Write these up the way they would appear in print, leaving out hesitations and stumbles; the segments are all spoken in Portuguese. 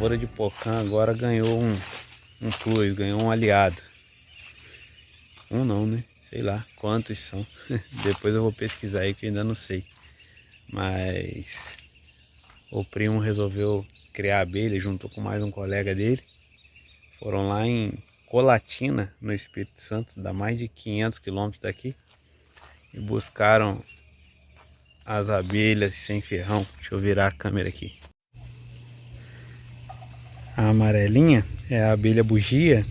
criadora de pocã agora ganhou um plus, ganhou um aliado. Um não, né? Sei lá quantos são. Depois eu vou pesquisar aí que eu ainda não sei. Mas o primo resolveu criar abelha, juntou com mais um colega dele. Foram lá em Colatina, no Espírito Santo, dá mais de 500 quilômetros daqui. E buscaram as abelhas sem ferrão. Deixa eu virar a câmera aqui. A amarelinha é a abelha bugia.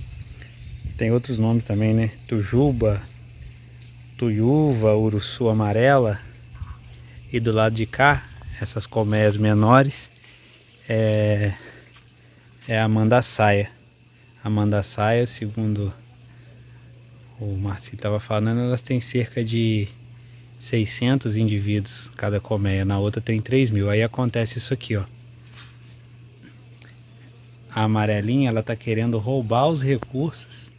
Tem outros nomes também, né? Tujuba, tuiuva, uruçu amarela. E do lado de cá, essas colmeias menores, é a mandaçaia. A mandaçaia, segundo o Marci estava falando, elas têm cerca de 600 indivíduos cada colmeia. Na outra tem 3.000. Aí acontece isso aqui, ó. A amarelinha, ela tá querendo roubar os recursos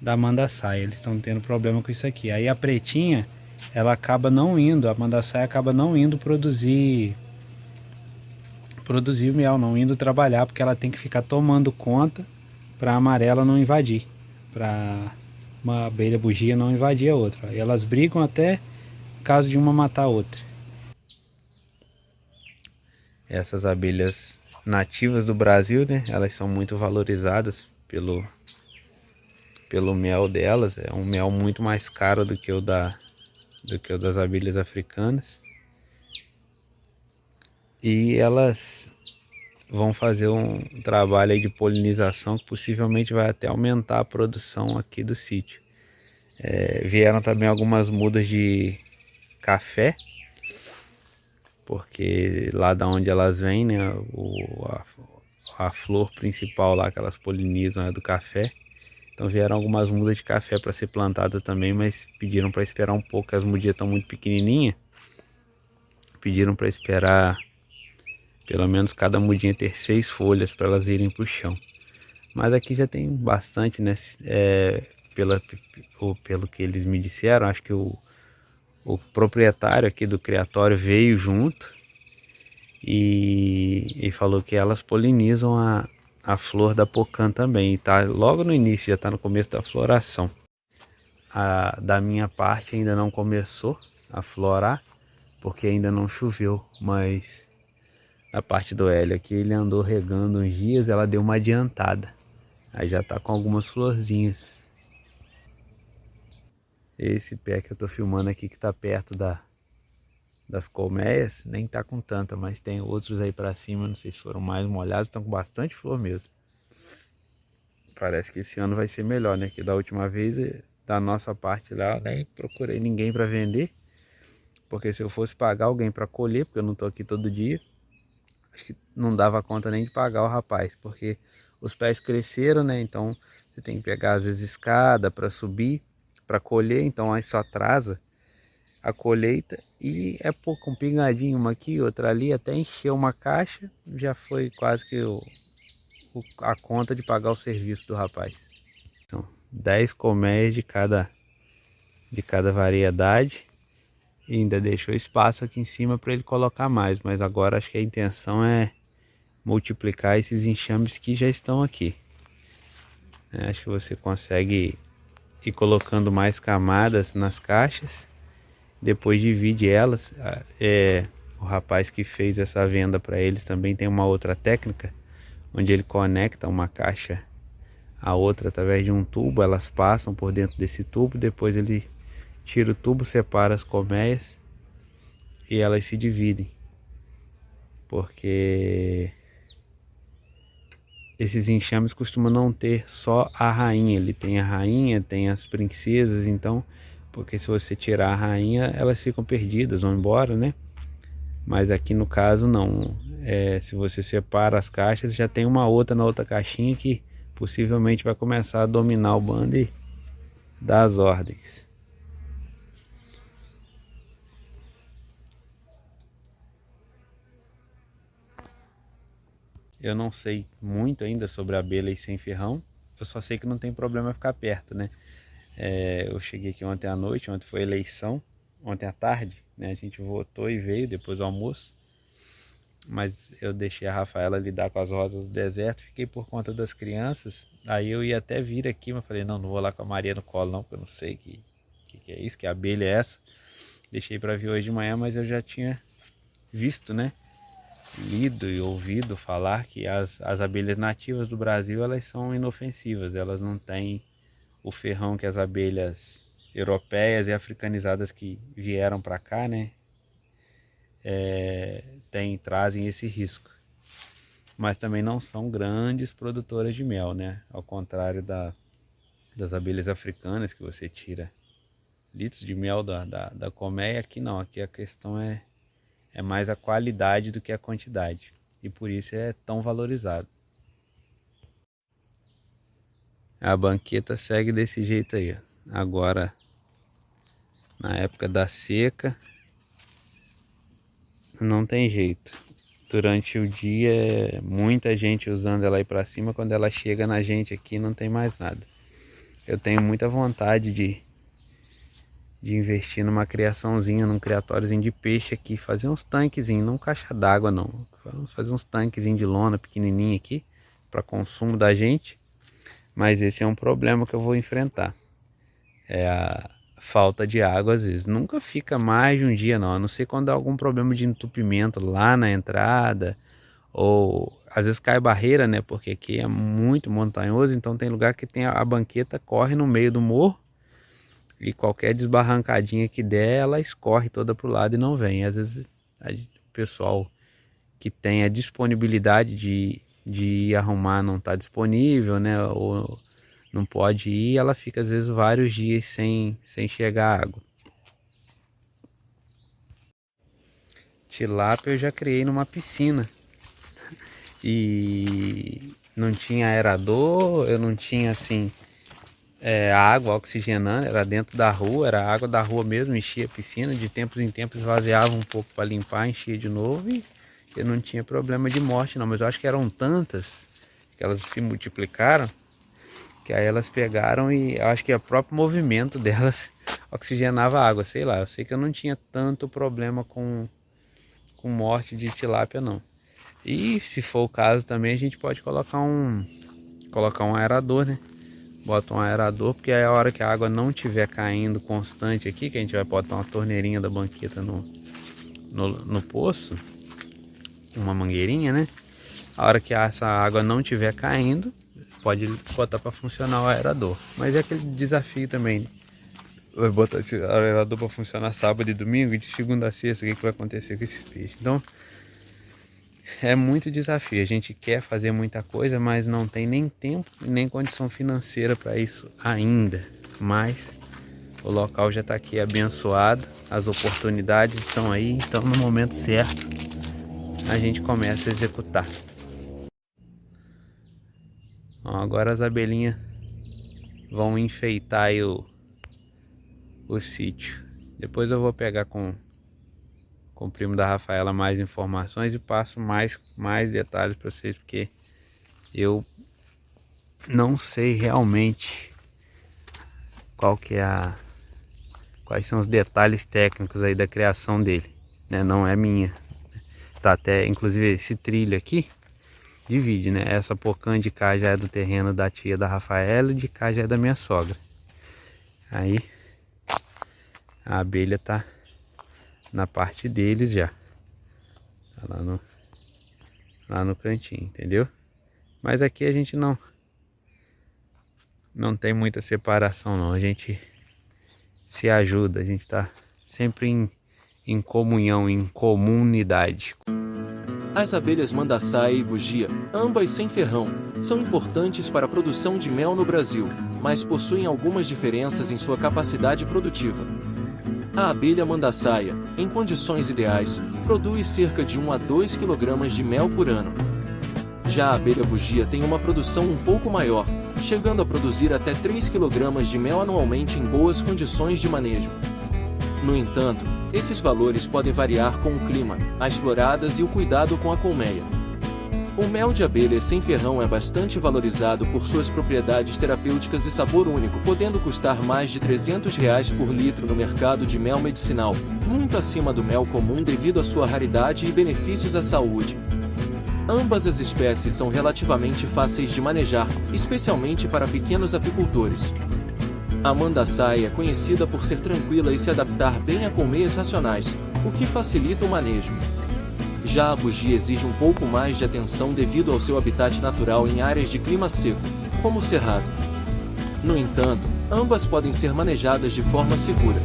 da mandaçaia. Eles estão tendo problema com isso aqui. Aí a pretinha, ela acaba não indo, a mandaçaia acaba não indo produzir o mel, não indo trabalhar, porque ela tem que ficar tomando conta para a amarela não invadir, para uma abelha bugia não invadir a outra. E elas brigam até caso de uma matar a outra. Essas abelhas nativas do Brasil, né, elas são muito valorizadas pelo mel delas. É um mel muito mais caro do que o das abelhas africanas. E elas vão fazer um trabalho aí de polinização que possivelmente vai até aumentar a produção aqui do sítio. Vieram também algumas mudas de café, porque lá da onde elas vêm, né, a flor principal lá que elas polinizam é do café. Então vieram algumas mudas de café para ser plantada também, mas pediram para esperar um pouco, as mudinhas estão muito pequenininhas. Pediram para esperar pelo menos cada mudinha ter 6 folhas para elas irem para o chão. Mas aqui já tem bastante, né? Pelo que eles me disseram, acho que o proprietário aqui do criatório veio junto e falou que elas polinizam a flor da pocã também. E tá logo no início, já está no começo da floração. Da minha parte ainda não começou a florar, porque ainda não choveu, mas a parte do Hélio aqui ele andou regando uns dias, ela deu uma adiantada. Aí já tá com algumas florzinhas. Esse pé que eu tô filmando aqui que tá perto das colmeias, nem tá com tanta, mas tem outros aí pra cima, não sei se foram mais molhados, estão com bastante flor mesmo. Parece que esse ano vai ser melhor, né? Que da última vez, da nossa parte lá, eu nem procurei ninguém para vender. Porque se eu fosse pagar alguém para colher, porque eu não tô aqui todo dia, acho que não dava conta nem de pagar o rapaz, porque os pés cresceram, né? Então você tem que pegar às vezes escada para subir, para colher, então aí só atrasa a colheita e é pouco, um pingadinho, uma aqui, outra ali, até encher uma caixa, já foi quase que a conta de pagar o serviço do rapaz. Então, 10 colmeias de cada variedade. E ainda deixou espaço aqui em cima para ele colocar mais, mas agora acho que a intenção é multiplicar esses enxames que já estão aqui. Acho que você consegue ir colocando mais camadas nas caixas, depois divide elas. O rapaz que fez essa venda para eles também tem uma outra técnica, onde ele conecta uma caixa a outra através de um tubo, elas passam por dentro desse tubo, depois ele tira o tubo, separa as colmeias e elas se dividem, porque esses enxames costumam não ter só a rainha, ele tem a rainha, tem as princesas, então, porque se você tirar a rainha, elas ficam perdidas, vão embora, né? Mas aqui no caso não, se você separa as caixas, já tem uma outra na outra caixinha que possivelmente vai começar a dominar o bando e dar as ordens. Eu não sei muito ainda sobre abelha e sem ferrão. Eu só sei que não tem problema ficar perto, né? Eu cheguei aqui ontem à noite, ontem foi eleição, ontem à tarde, né? A gente votou e veio depois do almoço. mas eu deixei a Rafaela lidar com as rosas do deserto, fiquei por conta das crianças. Aí eu ia até vir aqui, mas falei, não vou lá com a Maria no colo não, porque eu não sei que é isso, que abelha é essa. Deixei para vir hoje de manhã, mas eu já tinha visto, né, lido e ouvido falar que as abelhas nativas do Brasil, elas são inofensivas, elas não têm o ferrão que as abelhas europeias e africanizadas que vieram para cá, né, trazem esse risco. Mas também não são grandes produtoras de mel, né, ao contrário das abelhas africanas, que você tira litros de mel da colmeia. Aqui não, aqui a questão é mais a qualidade do que a quantidade, e por isso é tão valorizado. A banqueta segue desse jeito aí, ó. Agora, na época da seca, não tem jeito. Durante o dia, muita gente usando ela aí para cima. Quando ela chega na gente aqui, não tem mais nada. Eu tenho muita vontade de investir numa criaçãozinha, num criatóriozinho de peixe aqui, fazer uns tanquezinhos, não caixa d'água não, vamos fazer uns tanquezinhos de lona pequenininho aqui para consumo da gente. Mas esse é um problema que eu vou enfrentar, é a falta de água. Às vezes nunca fica mais de um dia não, a não ser quando há algum problema de entupimento lá na entrada, ou às vezes cai barreira, né, porque aqui é muito montanhoso, então tem lugar que tem a banqueta corre no meio do morro, e qualquer desbarrancadinha que der, ela escorre toda pro lado e não vem. Às vezes o pessoal que tem a disponibilidade de ir arrumar não está disponível, né? Ou não pode ir, ela fica às vezes vários dias sem chegar água. Tilápia eu já criei numa piscina e não tinha aerador, eu não tinha assim água oxigenando, era dentro da rua, era água da rua mesmo, enchia a piscina, de tempos em tempos esvaziava um pouco para limpar, enchia de novo, e eu não tinha problema de morte não. Mas eu acho que eram tantas que elas se multiplicaram, que aí elas pegaram, e eu acho que o próprio movimento delas oxigenava a água, sei lá. Eu sei que eu não tinha tanto problema com morte de tilápia não. E se for o caso também, a gente pode colocar um aerador, né? Bota um aerador, porque aí a hora que a água não estiver caindo constante aqui, que a gente vai botar uma torneirinha da banqueta no poço, uma mangueirinha, né? A hora que essa água não estiver caindo, pode botar para funcionar o aerador. Mas é aquele desafio também, vai botar esse aerador para funcionar sábado e domingo, e de segunda a sexta, o que vai acontecer com esses peixes? Então é muito desafio. A gente quer fazer muita coisa, mas não tem nem tempo e nem condição financeira para isso ainda. Mas o local já está aqui abençoado, as oportunidades estão aí, então no momento certo a gente começa a executar. Bom, agora as abelhinhas vão enfeitar aí o sítio. Depois eu vou pegar com o primo da Rafaela mais informações e passo mais detalhes para vocês, porque eu não sei realmente quais são os detalhes técnicos aí da criação dele, né? Não é minha. Tá até, inclusive, esse trilho aqui divide, né? Essa pocã de cá já é do terreno da tia da Rafaela, e de cá já é da minha sogra. Aí a abelha tá na parte deles já, tá lá no cantinho, entendeu? Mas aqui a gente não tem muita separação não, a gente se ajuda, a gente tá sempre em comunhão, em comunidade. As abelhas mandaçaia e bugia, ambas sem ferrão, são importantes para a produção de mel no Brasil, mas possuem algumas diferenças em sua capacidade produtiva. A abelha mandaçaia, em condições ideais, produz cerca de 1 a 2 kg de mel por ano. Já a abelha bugia tem uma produção um pouco maior, chegando a produzir até 3 kg de mel anualmente em boas condições de manejo. No entanto, esses valores podem variar com o clima, as floradas e o cuidado com a colmeia. O mel de abelha sem ferrão é bastante valorizado por suas propriedades terapêuticas e sabor único, podendo custar mais de R$ 300 por litro no mercado de mel medicinal, muito acima do mel comum devido à sua raridade e benefícios à saúde. Ambas as espécies são relativamente fáceis de manejar, especialmente para pequenos apicultores. A mandaçaia é conhecida por ser tranquila e se adaptar bem a colmeias racionais, o que facilita o manejo. Já a bugia exige um pouco mais de atenção devido ao seu habitat natural em áreas de clima seco, como o cerrado. No entanto, ambas podem ser manejadas de forma segura.